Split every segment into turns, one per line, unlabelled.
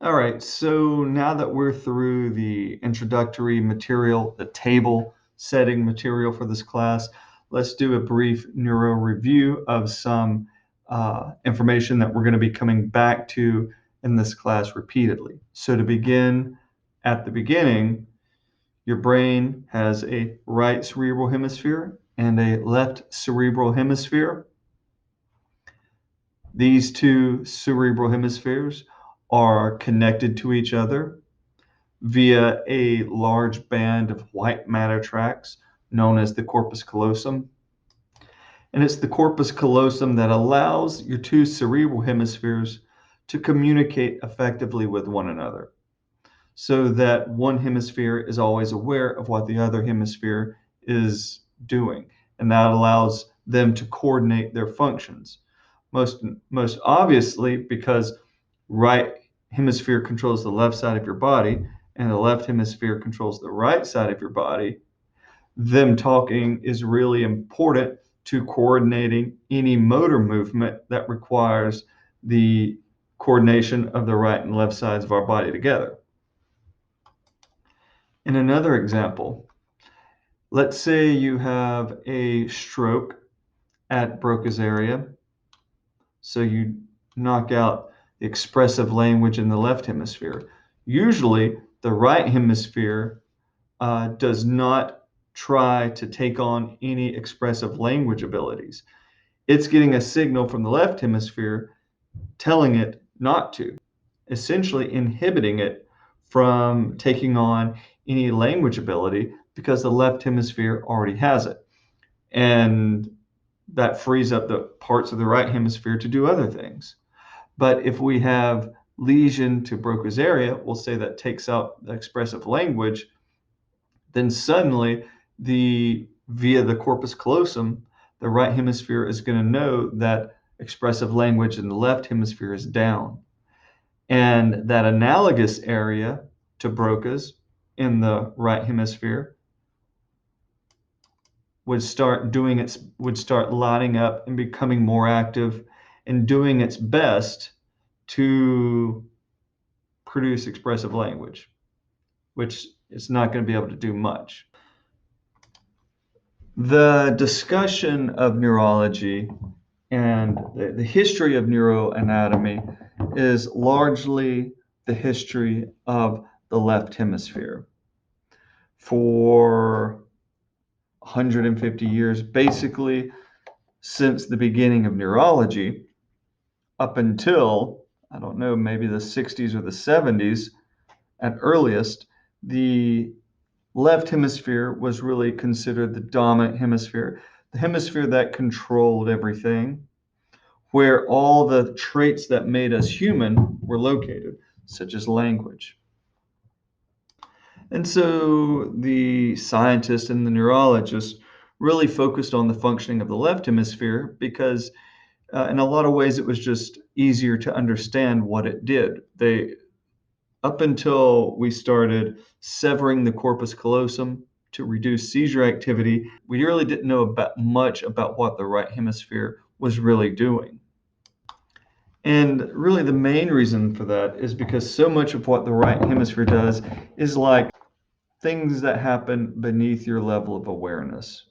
All right, so now that we're through the introductory material, the table setting material for this class, let's do a brief neuro review of some information that we're going to be coming back to in this class repeatedly. So to begin at the beginning, your brain has a right cerebral hemisphere and a left cerebral hemisphere. These two cerebral hemispheres are connected to each other via a large band of white matter tracts known as the corpus callosum. And it's the corpus callosum that allows your two cerebral hemispheres to communicate effectively with one another so that one hemisphere is always aware of what the other hemisphere is doing. And that allows them to coordinate their functions. Most obviously, because right hemisphere controls the left side of your body and the left hemisphere controls the right side of your body, them talking is really important to coordinating any motor movement that requires the coordination of the right and left sides of our body together. In another example, let's say you have a stroke at Broca's area. So you knock out the expressive language in the left hemisphere. Usually, the right hemisphere does not try to take on any expressive language abilities. It's getting a signal from the left hemisphere telling it not to, essentially inhibiting it from taking on any language ability because the left hemisphere already has it. And that frees up the parts of the right hemisphere to do other things. But if we have lesion to Broca's area, we'll say that takes out the expressive language, then suddenly via the corpus callosum, the right hemisphere is going to know that expressive language in the left hemisphere is down. And that analogous area to Broca's in the right hemisphere would start lining up and becoming more active and doing its best to produce expressive language, which it's not going to be able to do much. The discussion of neurology and the history of neuroanatomy is largely the history of the left hemisphere. For 150 years, basically since the beginning of neurology, up until, I don't know, maybe the 60s or the 70s at earliest, the left hemisphere was really considered the dominant hemisphere, the hemisphere that controlled everything, where all the traits that made us human were located, such as language. And so the scientists and the neurologists really focused on the functioning of the left hemisphere because in a lot of ways it was just easier to understand what it did. Up until we started severing the corpus callosum to reduce seizure activity, we really didn't know much about what the right hemisphere was really doing. And really the main reason for that is because so much of what the right hemisphere does is like things that happen beneath your level of awareness.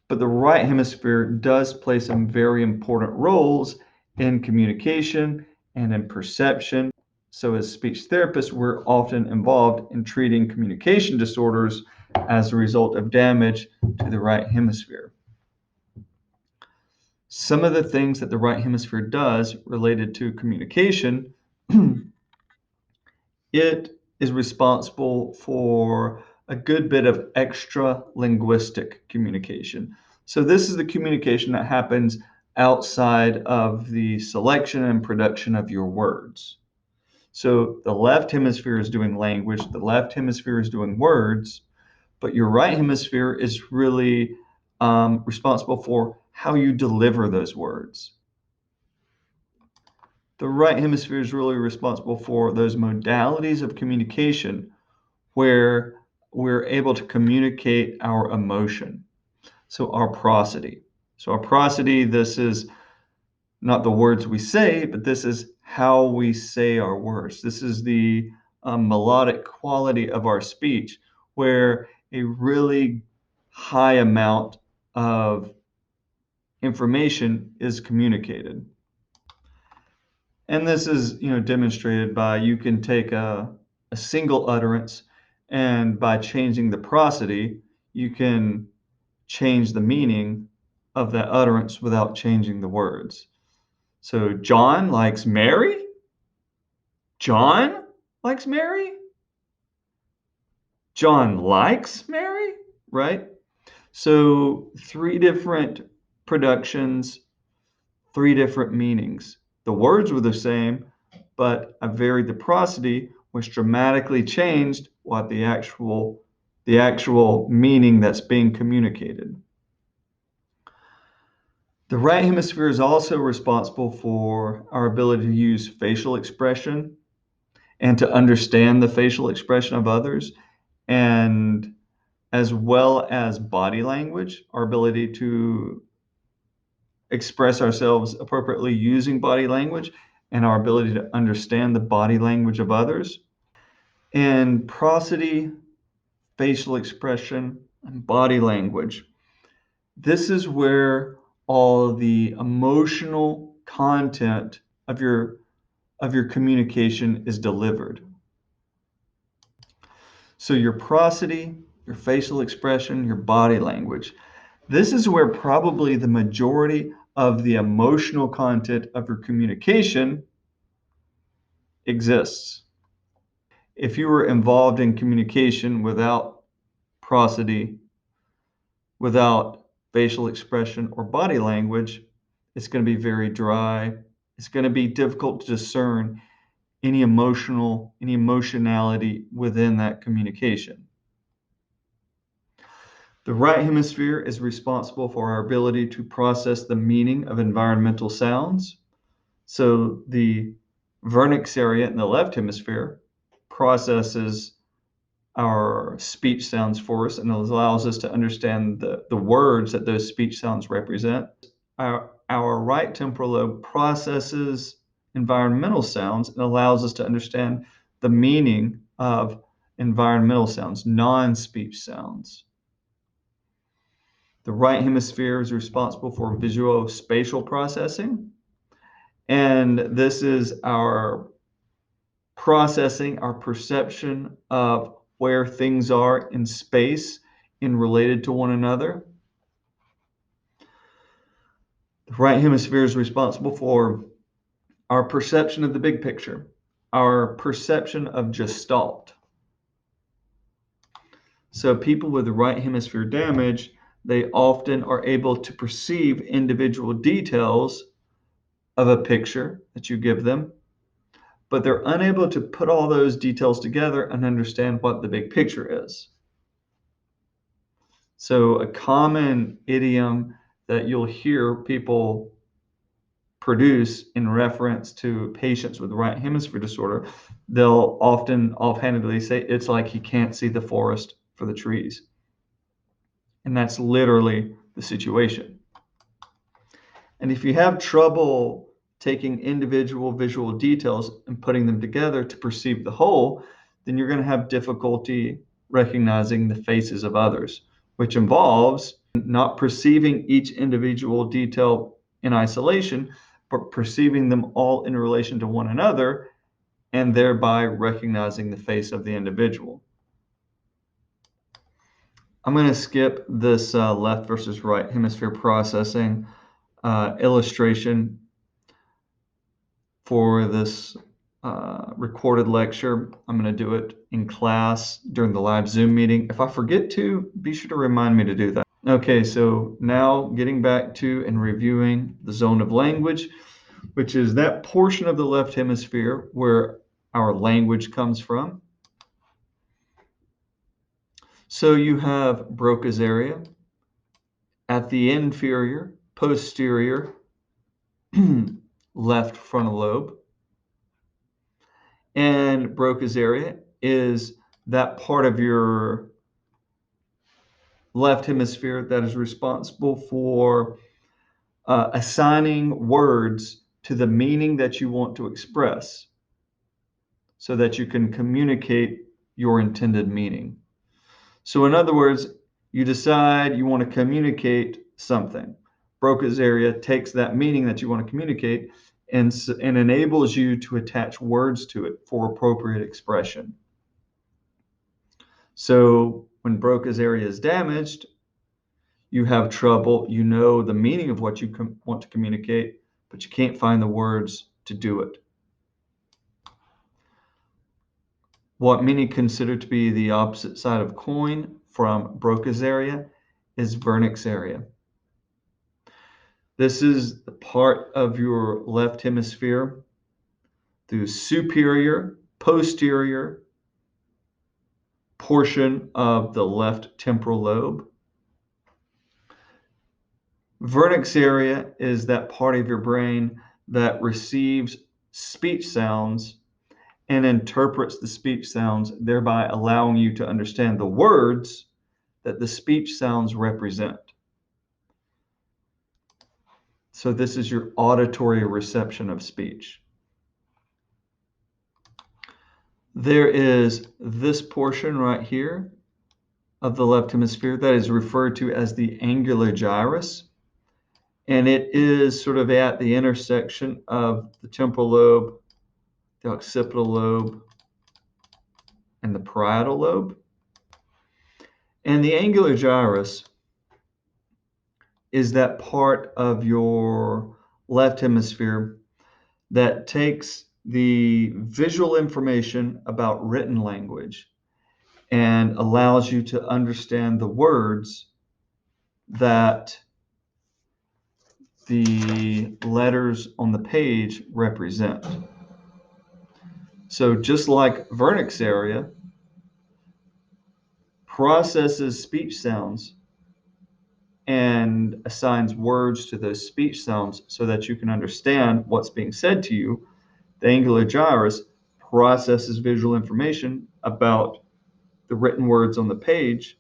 But the right hemisphere does play some very important roles in communication and in perception. So as speech therapists, we're often involved in treating communication disorders as a result of damage to the right hemisphere. Some of the things that the right hemisphere does related to communication, it is responsible for a good bit of extra linguistic communication. So this is the communication that happens outside of the selection and production of your words. So the left hemisphere is doing language, the left hemisphere is doing words, but your right hemisphere is really responsible for how you deliver those words. The right hemisphere is really responsible for those modalities of communication where we're able to communicate our emotion. So our prosody. So our prosody, this is not the words we say, but this is how we say our words. This is the melodic quality of our speech, where a really high amount of information is communicated. And this is, demonstrated by you can take a single utterance, and by changing the prosody, you can change the meaning of that utterance without changing the words. So John likes Mary. John likes Mary. John likes Mary, right? So 3 different productions, 3 different meanings. The words were the same, but I varied the prosody, which dramatically changed what the actual meaning that's being communicated. The right hemisphere is also responsible for our ability to use facial expression and to understand the facial expression of others, and as well as body language, our ability to express ourselves appropriately using body language, and our ability to understand the body language of others. And prosody, facial expression, and body language. This is where all the emotional content of your communication is delivered. So your prosody, your facial expression, your body language. This is where probably the majority of the emotional content of your communication exists. If you were involved in communication without prosody, without facial expression or body language, it's going to be very dry. It's going to be difficult to discern any emotionality within that communication. The right hemisphere is responsible for our ability to process the meaning of environmental sounds. So the vernix area in the left hemisphere processes our speech sounds for us and allows us to understand the words that those speech sounds represent. Our right temporal lobe processes environmental sounds and allows us to understand the meaning of environmental sounds, non-speech sounds. The right hemisphere is responsible for visuospatial processing, and this is our processing, our perception of where things are in space in related to one another. The right hemisphere is responsible for our perception of the big picture, our perception of gestalt. So people with the right hemisphere damage, they often are able to perceive individual details of a picture that you give them, but they're unable to put all those details together and understand what the big picture is. So a common idiom that you'll hear people produce in reference to patients with right hemisphere disorder, they'll often offhandedly say, it's like he can't see the forest for the trees. And that's literally the situation. And if you have trouble taking individual visual details and putting them together to perceive the whole, then you're going to have difficulty recognizing the faces of others, which involves not perceiving each individual detail in isolation, but perceiving them all in relation to one another, and thereby recognizing the face of the individual. I'm going to skip this left versus right hemisphere processing illustration for this recorded lecture. I'm going to do it in class during the live Zoom meeting. If I forget to, be sure to remind me to do that. Okay, so now getting back to and reviewing the zone of language, which is that portion of the left hemisphere where our language comes from. So you have Broca's area at the inferior, posterior, left frontal lobe. And Broca's area is that part of your left hemisphere that is responsible for assigning words to the meaning that you want to express so that you can communicate your intended meaning. So in other words, you decide you want to communicate something. Broca's area takes that meaning that you want to communicate and enables you to attach words to it for appropriate expression. So when Broca's area is damaged, you have trouble. You know the meaning of what you want to communicate, but you can't find the words to do it. What many consider to be the opposite side of coin from Broca's area is Wernicke's area. This is the part of your left hemisphere, the superior, posterior portion of the left temporal lobe. Wernicke's area is that part of your brain that receives speech sounds and interprets the speech sounds, thereby allowing you to understand the words that the speech sounds represent. So this is your auditory reception of speech. There is this portion right here of the left hemisphere that is referred to as the angular gyrus, and it is sort of at the intersection of the temporal lobe, the occipital lobe, and the parietal lobe. And the angular gyrus is that part of your left hemisphere that takes the visual information about written language and allows you to understand the words that the letters on the page represent. So just like Wernicke's area processes speech sounds and assigns words to those speech sounds so that you can understand what's being said to you, the angular gyrus processes visual information about the written words on the page,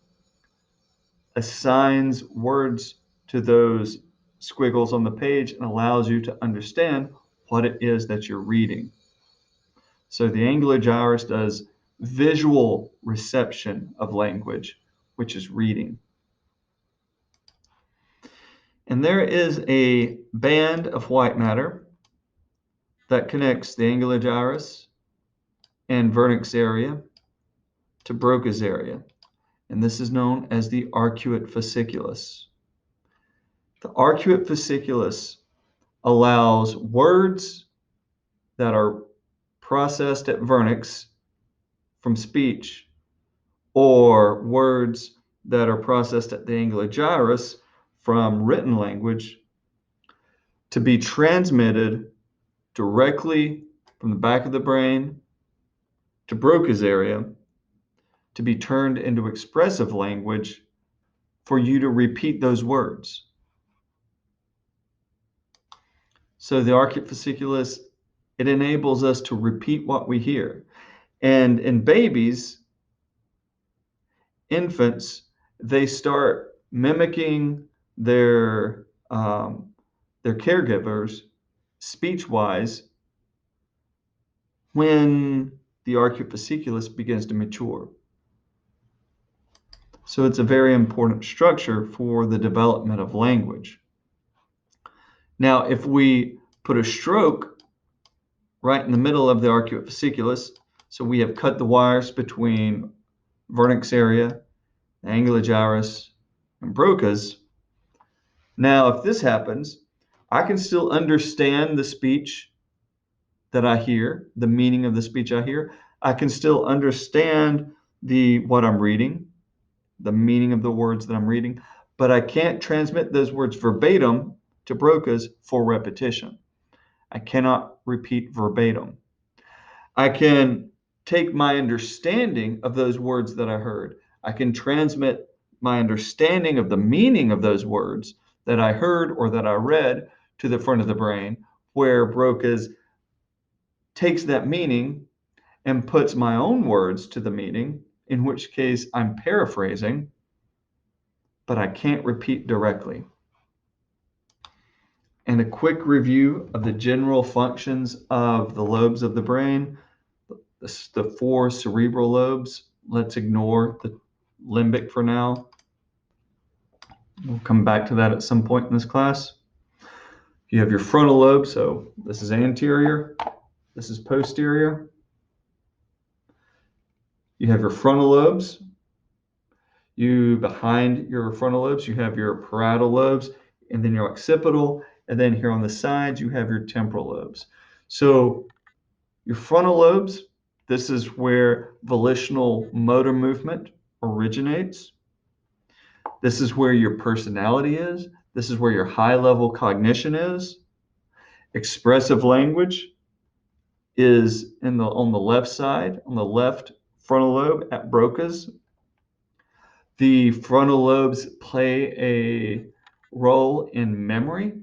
assigns words to those squiggles on the page, and allows you to understand what it is that you're reading. So the angular gyrus does visual reception of language, which is reading. And there is a band of white matter that connects the angular gyrus and Wernicke's area to Broca's area, and this is known as the arcuate fasciculus. The arcuate fasciculus allows words that are processed at Wernicke's from speech, or words that are processed at the angular gyrus from written language, to be transmitted directly from the back of the brain to Broca's area, to be turned into expressive language for you to repeat those words. So the arcuate fasciculus, it enables us to repeat what we hear. And in babies, infants, they start mimicking their caregivers speech-wise when the arcuate fasciculus begins to mature. So it's a very important structure for the development of language. Now, if we put a stroke right in the middle of the arcuate fasciculus, so we have cut the wires between Wernicke's area, the angular gyrus, and Broca's. Now, if this happens, I can still understand the speech that I hear, the meaning of the speech I hear. I can still understand what I'm reading, the meaning of the words that I'm reading, but I can't transmit those words verbatim to Broca's for repetition. I cannot repeat verbatim. I can take my understanding of those words that I heard. I can transmit my understanding of the meaning of those words that I heard or that I read to the front of the brain, where Broca's takes that meaning and puts my own words to the meaning, in which case I'm paraphrasing, but I can't repeat directly. And a quick review of the general functions of the lobes of the brain. The 4 cerebral lobes. Let's ignore the limbic for now. We'll come back to that at some point in this class. You have your frontal lobe, so this is anterior, this is posterior. You have your frontal lobes. Behind your frontal lobes, you have your parietal lobes, and then your occipital, and then here on the sides, you have your temporal lobes. So your frontal lobes, this is where volitional motor movement originates. This is where your personality is. This is where your high-level cognition is. Expressive language is on the left side, on the left frontal lobe at Broca's. The frontal lobes play a role in memory.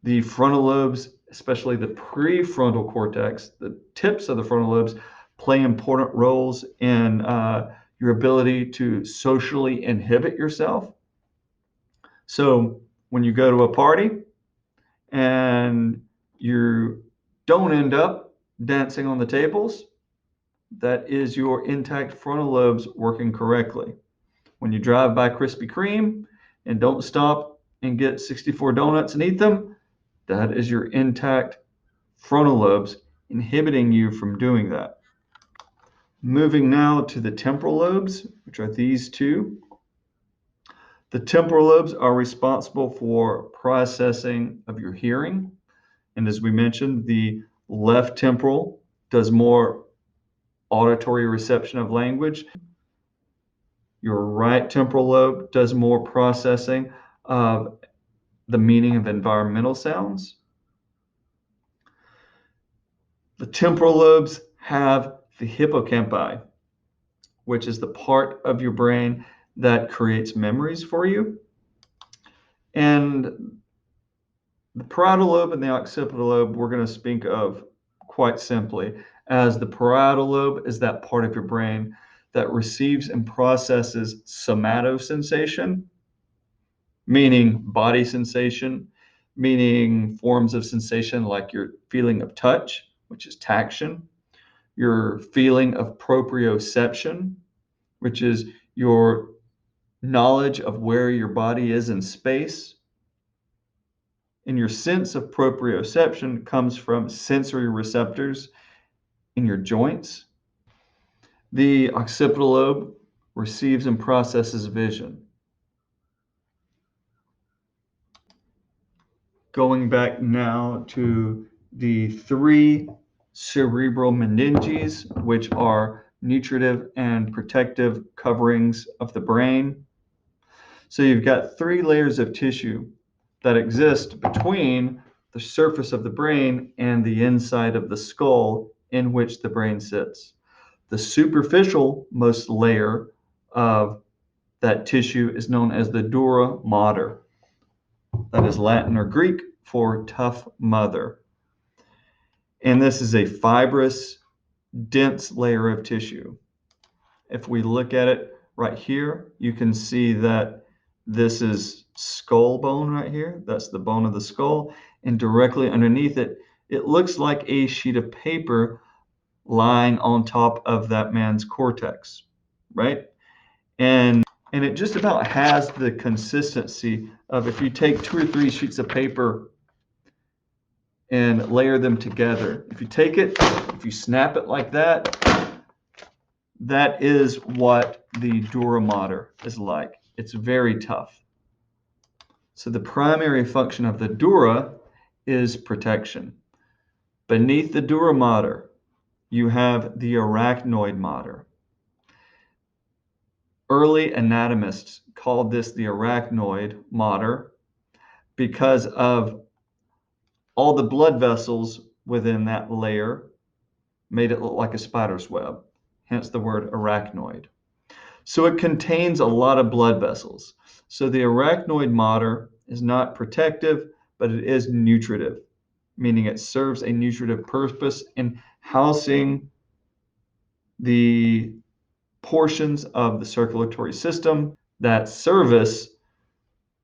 The frontal lobes, especially the prefrontal cortex, the tips of the frontal lobes, play important roles in your ability to socially inhibit yourself. So when you go to a party and you don't end up dancing on the tables, that is your intact frontal lobes working correctly. When you drive by Krispy Kreme and don't stop and get 64 donuts and eat them, that is your intact frontal lobes inhibiting you from doing that. Moving now to the temporal lobes, which are these two. The temporal lobes are responsible for processing of your hearing. And as we mentioned, the left temporal does more auditory reception of language. Your right temporal lobe does more processing of the meaning of environmental sounds. The temporal lobes have the hippocampi, which is the part of your brain that creates memories for you. And the parietal lobe and the occipital lobe we're going to speak of quite simply, as the parietal lobe is that part of your brain that receives and processes somatosensation, meaning body sensation, meaning forms of sensation like your feeling of touch, which is taction, your feeling of proprioception, which is your knowledge of where your body is in space. And your sense of proprioception comes from sensory receptors in your joints. The occipital lobe receives and processes vision. Going back now to the 3 cerebral meninges, which are nutritive and protective coverings of the brain. So you've got 3 layers of tissue that exist between the surface of the brain and the inside of the skull in which the brain sits. The superficial most layer of that tissue is known as the dura mater. That is Latin or Greek for tough mother. And this is a fibrous, dense layer of tissue. If we look at it right here, you can see that this is skull bone right here. That's the bone of the skull. And directly underneath it, it looks like a sheet of paper lying on top of that man's cortex, right? And it just about has the consistency of if you take 2 or 3 sheets of paper and layer them together. If you take it, if you snap it like that, that is what the dura mater is like. It's very tough. So the primary function of the dura is protection. Beneath the dura mater, you have the arachnoid mater. Early anatomists called this the arachnoid mater because of all the blood vessels within that layer made it look like a spider's web, hence the word arachnoid. So it contains a lot of blood vessels. So the arachnoid mater is not protective, but it is nutritive, meaning it serves a nutritive purpose in housing the portions of the circulatory system that service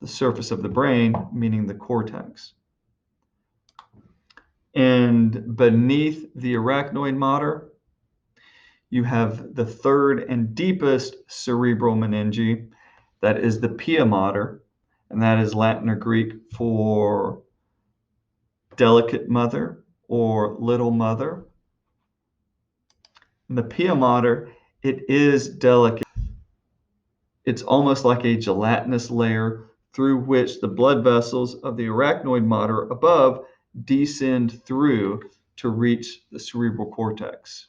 the surface of the brain, meaning the cortex. And beneath the arachnoid mater, you have the third and deepest cerebral meninge, that is the pia mater, and that is Latin or Greek for delicate mother or little mother. And the pia mater, it is delicate. It's almost like a gelatinous layer through which the blood vessels of the arachnoid mater above descend through to reach the cerebral cortex.